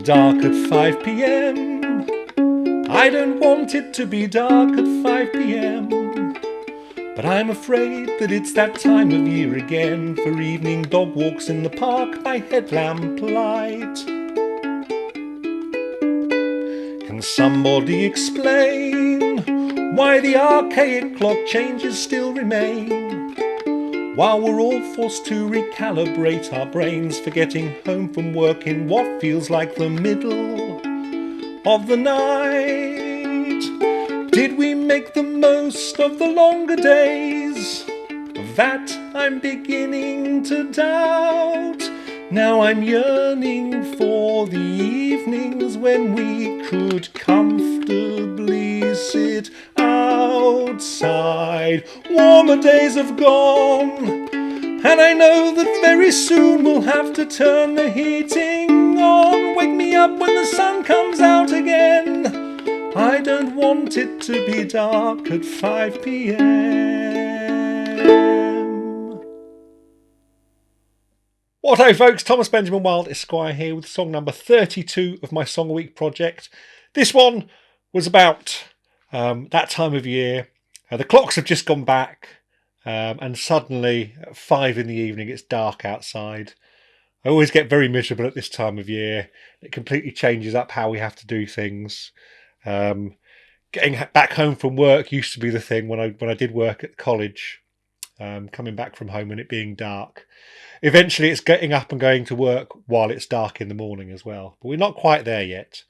Dark at 5 p.m. I don't want it to be dark at 5 p.m. But I'm afraid that it's that time of year again for evening dog walks in the park by headlamp light. Can somebody explain why the archaic clock changes still remain, while we're all forced to recalibrate our brains for getting home from work in what feels like the middle of the night? Did we make the most of the longer days? That I'm beginning to doubt. Now I'm yearning for the evenings when we could comfortably sit outside. Warmer days have gone, and I know that very soon we'll have to turn the heating on. Wake me up when the sun comes out again. I don't want it to be dark at 5 p.m. What hey folks, Thomas Benjamin Wilde Esquire here with song number 32 of my Song a Week project. This one was about that time of year. The clocks have just gone back and suddenly at 5 in the evening it's dark outside. I always get very miserable at this time of year. It completely changes up how we have to do things. Getting back home from work used to be the thing when I did work at college, coming back from home and it being dark. Eventually it's getting up and going to work while it's dark in the morning as well, but we're not quite there yet.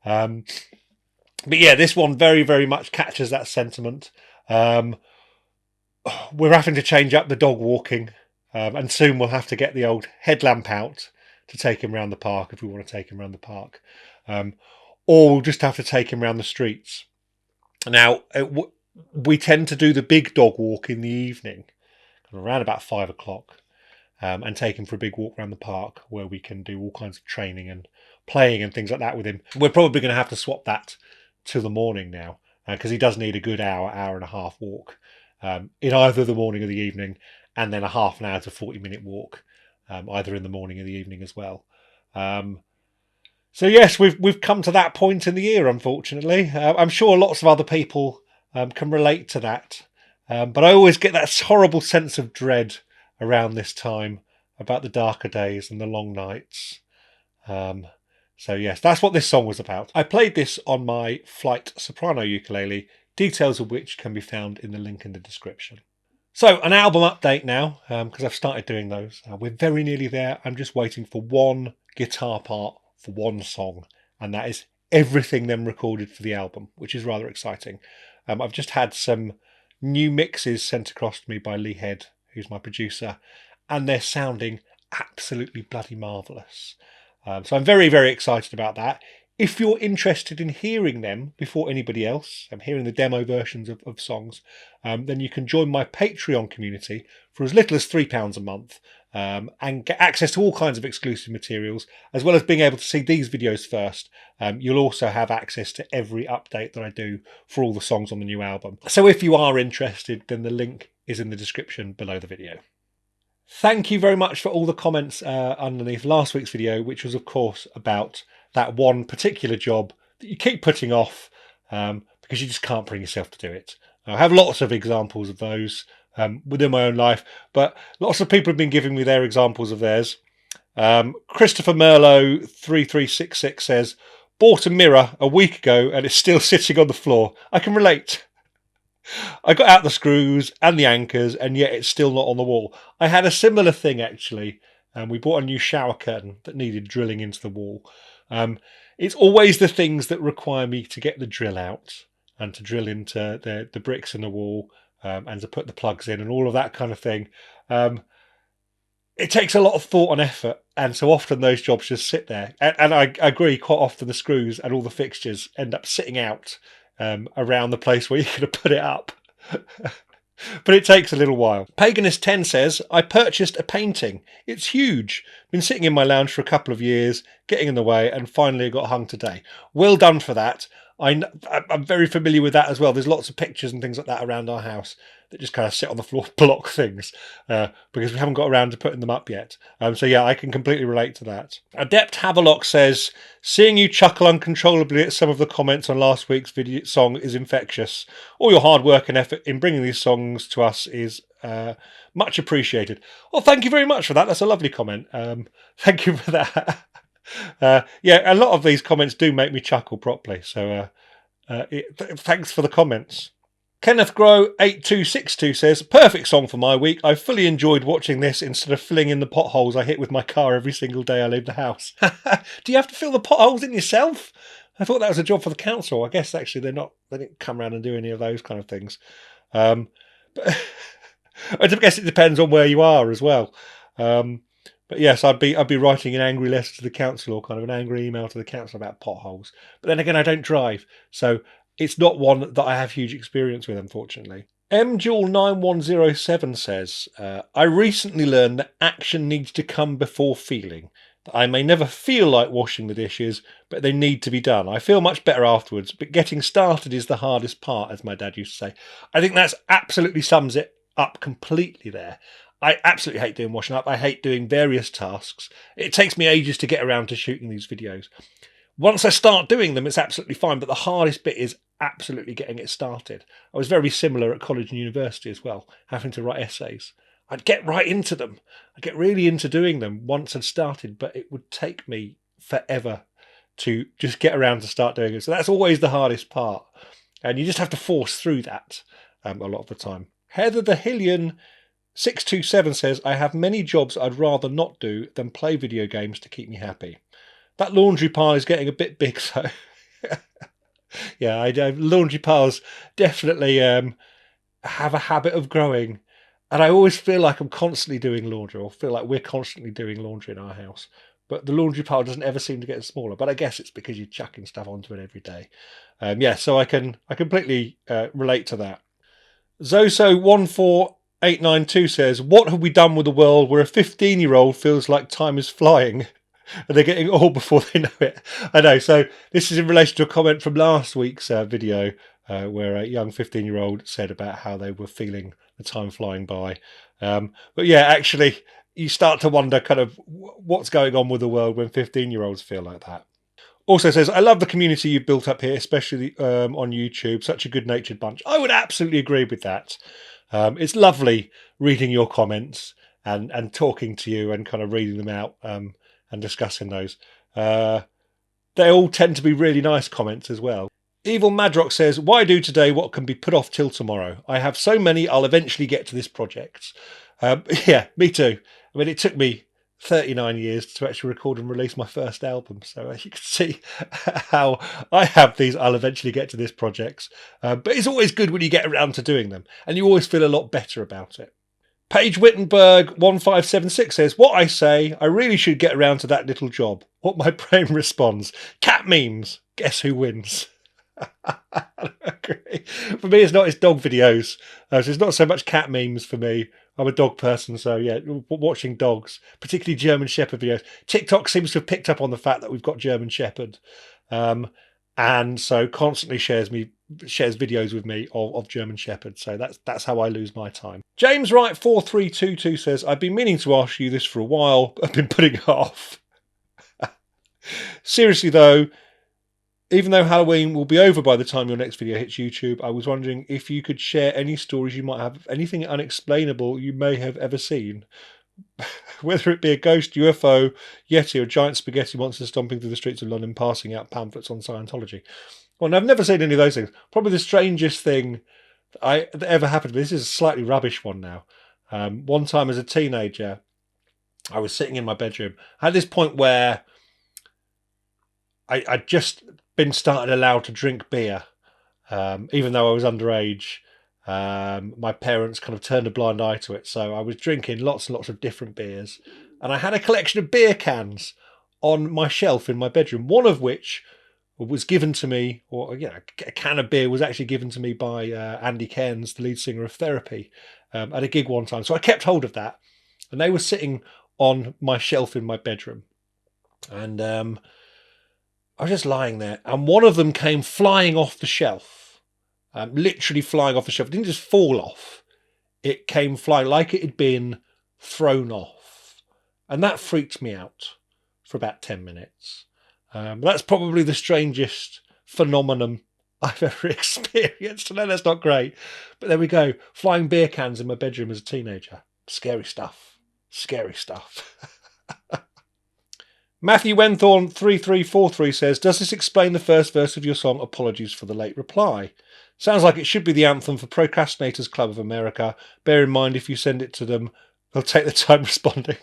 But yeah, this one very, very much catches that sentiment. We're having to change up the dog walking, and soon we'll have to get the old headlamp out to take him around the park if we want to take him around the park. Or we'll just have to take him around the streets. Now, we tend to do the big dog walk in the evening, around about 5 o'clock, and take him for a big walk around the park where we can do all kinds of training and playing and things like that with him. We're probably going to have to swap that to the morning now, because he does need a good hour and a half walk in either the morning or the evening, and then a half an hour to 40-minute walk, either in the morning or the evening as well. So yes, we've come to that point in the year, unfortunately. I'm sure lots of other people can relate to that. But I always get that horrible sense of dread around this time about the darker days and the long nights. So yes, that's what this song was about. I played this on my Flight Soprano Ukulele, details of which can be found in the link in the description. So an album update now, because I've started doing those. We're very nearly there. I'm just waiting for one guitar part for one song, and that is everything then recorded for the album, which is rather exciting. I've just had some new mixes sent across to me by Lee Head, who's my producer, and they're sounding absolutely bloody marvellous. So I'm very, very excited about that. If you're interested in hearing them before anybody else, hearing the demo versions of songs, then you can join my Patreon community for as little as £3 a month, and get access to all kinds of exclusive materials, as well as being able to see these videos first. You'll also have access to every update that I do for all the songs on the new album. So if you are interested, then the link is in the description below the video. Thank you very much for all the comments underneath last week's video, which was of course about that one particular job that you keep putting off because you just can't bring yourself to do it. I have lots of examples of those within my own life, but lots of people have been giving me their examples of theirs. Christopher Merlot 3366 says, bought a mirror a week ago and it's still sitting on the floor. I can relate. I got out the screws and the anchors and yet it's still not on the wall. I had a similar thing actually. We bought a new shower curtain that needed drilling into the wall. It's always the things that require me to get the drill out and to drill into the bricks in the wall, and to put the plugs in and all of that kind of thing. It takes a lot of thought and effort, and so often those jobs just sit there. And I agree, quite often the screws and all the fixtures end up sitting out around the place where you're going to put it up. But it takes a little while. Paganist10 says, I purchased a painting. It's huge. Been sitting in my lounge for a couple of years, getting in the way, and finally got hung today. Well done for that. I'm very familiar with that as well. There's lots of pictures and things like that around our house. that just kind of sit on the floor, block things, because we haven't got around to putting them up yet. So yeah, I can completely relate to that. Adept Havelock says, seeing you chuckle uncontrollably at some of the comments on last week's video song is infectious. All your hard work and effort in bringing these songs to us is much appreciated. Well, thank you very much for that. That's a lovely comment. Thank you for that. Yeah, a lot of these comments do make me chuckle properly. So thanks for the comments. Kenneth Grow 8262 says, perfect song for my week. I fully enjoyed watching this instead of filling in the potholes I hit with my car every single day I leave the house. Do you have to fill the potholes in yourself? I thought that was a job for the council. I guess actually they didn't come around and do any of those kind of things. But I guess it depends on where you are as well. But yes, I'd be writing an angry letter to the council or kind of an angry email to the council about potholes. But then again, I don't drive, so it's not one that I have huge experience with, unfortunately. MJewel9107 says, I recently learned that action needs to come before feeling. That I may never feel like washing the dishes, but they need to be done. I feel much better afterwards, but getting started is the hardest part, as my dad used to say. I think that absolutely sums it up completely there. I absolutely hate doing washing up. I hate doing various tasks. It takes me ages to get around to shooting these videos. Once I start doing them, it's absolutely fine, but the hardest bit is absolutely getting it started. I was very similar at college and university as well, having to write essays. I'd get right into them. I'd get really into doing them once I'd started, but it would take me forever to just get around to start doing it. So that's always the hardest part. And you just have to force through that a lot of the time. Heather the Hillian 627 says, I have many jobs I'd rather not do than play video games to keep me happy. That laundry pile is getting a bit big, so yeah, laundry piles definitely have a habit of growing, and I always feel like I'm constantly doing laundry, or feel like we're constantly doing laundry in our house. But the laundry pile doesn't ever seem to get smaller. But I guess it's because you're chucking stuff onto it every day. Yeah, so I completely relate to that. Zoso14892 says, what have we done with a world where a 15-year-old feels like time is flying? And they're getting old before they know it. I know. So this is in relation to a comment from last week's video where a young 15-year-old said about how they were feeling the time flying by. But yeah, actually, you start to wonder kind of what's going on with the world when 15-year-olds feel like that. Also says, I love the community you've built up here, especially on YouTube. Such a good-natured bunch. I would absolutely agree with that. It's lovely reading your comments and talking to you and kind of reading them out. And discussing those. They all tend to be really nice comments as well. Evil Madrock says, why do today what can be put off till tomorrow? I have so many, I'll eventually get to this project. Yeah, me too. I mean, it took me 39 years to actually record and release my first album. So as you can see how I have these, I'll eventually get to this projects. But it's always good when you get around to doing them. And you always feel a lot better about it. Paige Wittenberg 1576 says, what I say, I really should get around to that little job. What my brain responds, cat memes. Guess who wins? I agree. For me, it's dog videos. So it's not so much cat memes for me. I'm a dog person, so yeah, watching dogs, particularly German Shepherd videos. TikTok seems to have picked up on the fact that we've got German Shepherd. And so constantly shares videos with me of German Shepherd. So that's how I lose my time. James Wright 4322 says, I've been meaning to ask you this for a while, but I've been putting it off. Seriously though, even though Halloween will be over by the time your next video hits YouTube, I was wondering if you could share any stories you might have, anything unexplainable you may have ever seen. Whether it be a ghost, UFO, Yeti, or giant spaghetti monster stomping through the streets of London, passing out pamphlets on Scientology. Well, I've never seen any of those things. Probably the strangest thing that ever happened to me, this is a slightly rubbish one now. One time as a teenager, I was sitting in my bedroom. I had this point where I'd just been started allowed to drink beer, even though I was underage. My parents kind of turned a blind eye to it. So I was drinking lots and lots of different beers. And I had a collection of beer cans on my shelf in my bedroom, one of which was given to me, or a can of beer was actually given to me by Andy Cairns, the lead singer of Therapy, at a gig one time. So I kept hold of that. And they were sitting on my shelf in my bedroom. And I was just lying there. And one of them came flying off the shelf. Literally flying off the shelf. It didn't just fall off. it came flying like it had been thrown off. And that freaked me out for about 10 minutes. That's probably the strangest phenomenon I've ever experienced. I know that's not great, but there we go. Flying beer cans in my bedroom as a teenager. Scary stuff. Scary stuff. Matthew Wenthorn 3343 says, does this explain the first verse of your song Apologies for the Late Reply? Sounds like it should be the anthem for Procrastinators Club of America. Bear in mind, if you send it to them, they'll take the time responding.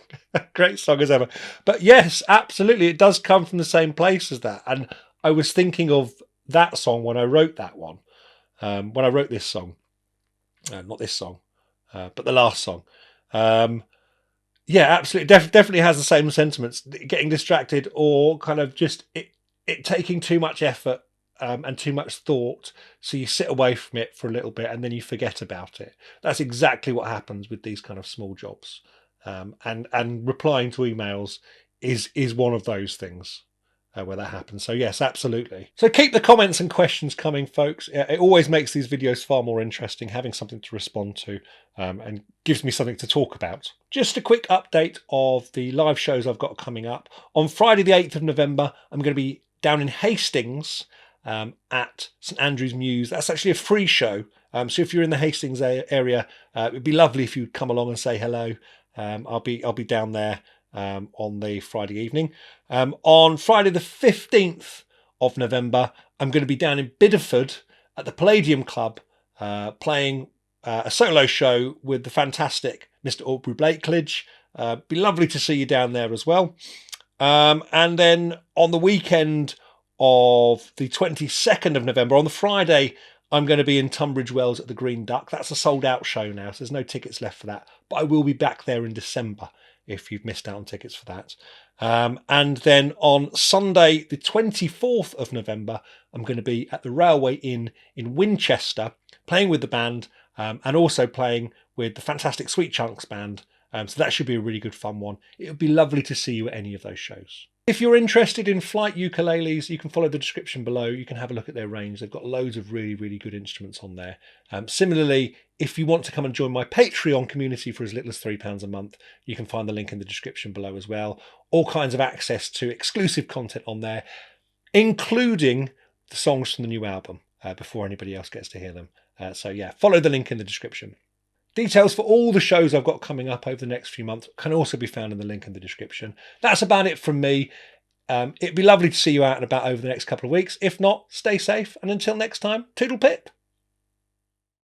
Great song as ever. But yes, absolutely, it does come from the same place as that. And I was thinking of that song when I wrote that one. When I wrote this song. Not this song, but the last song. Yeah, absolutely. Definitely has the same sentiments. Getting distracted or kind of just it taking too much effort and too much thought. So you sit away from it for a little bit and then you forget about it. That's exactly what happens with these kind of small jobs. And replying to emails is one of those things where that happens. So yes, absolutely. So keep the comments and questions coming, folks. It always makes these videos far more interesting, having something to respond to and gives me something to talk about. Just a quick update of the live shows I've got coming up. On Friday the 8th of November, I'm going to be down in Hastings at St Andrew's Mews. That's actually a free show. So if you're in the Hastings area, it'd be lovely if you'd come along and say hello. I'll be down there on the Friday evening. On Friday the 15th of November, I'm going to be down in Bideford at the Palladium Club playing a solo show with the fantastic Mr. Aubrey Blakeledge. Be lovely to see you down there as well. And then on the weekend of the 22nd of November, on the Friday, I'm going to be in Tunbridge Wells at the Green Duck. That's a sold out show now, so there's no tickets left for that. But I will be back there in December if you've missed out on tickets for that. And then on Sunday, the 24th of November, I'm going to be at the Railway Inn in Winchester, playing with the band and also playing with the fantastic Sweet Chunks band. So that should be a really good fun one. It would be lovely to see you at any of those shows. If you're interested in Flight ukuleles, you can follow the description below. You can have a look at their range. They've got loads of really, really good instruments on there. Similarly, if you want to come and join my Patreon community for as little as £3 a month, you can find the link in the description below as well. All kinds of access to exclusive content on there, including the songs from the new album before anybody else gets to hear them. So yeah, follow the link in the description. Details for all the shows I've got coming up over the next few months can also be found in the link in the description. That's about it from me. It'd be lovely to see you out and about over the next couple of weeks. If not, stay safe. And until next time, toodle pip.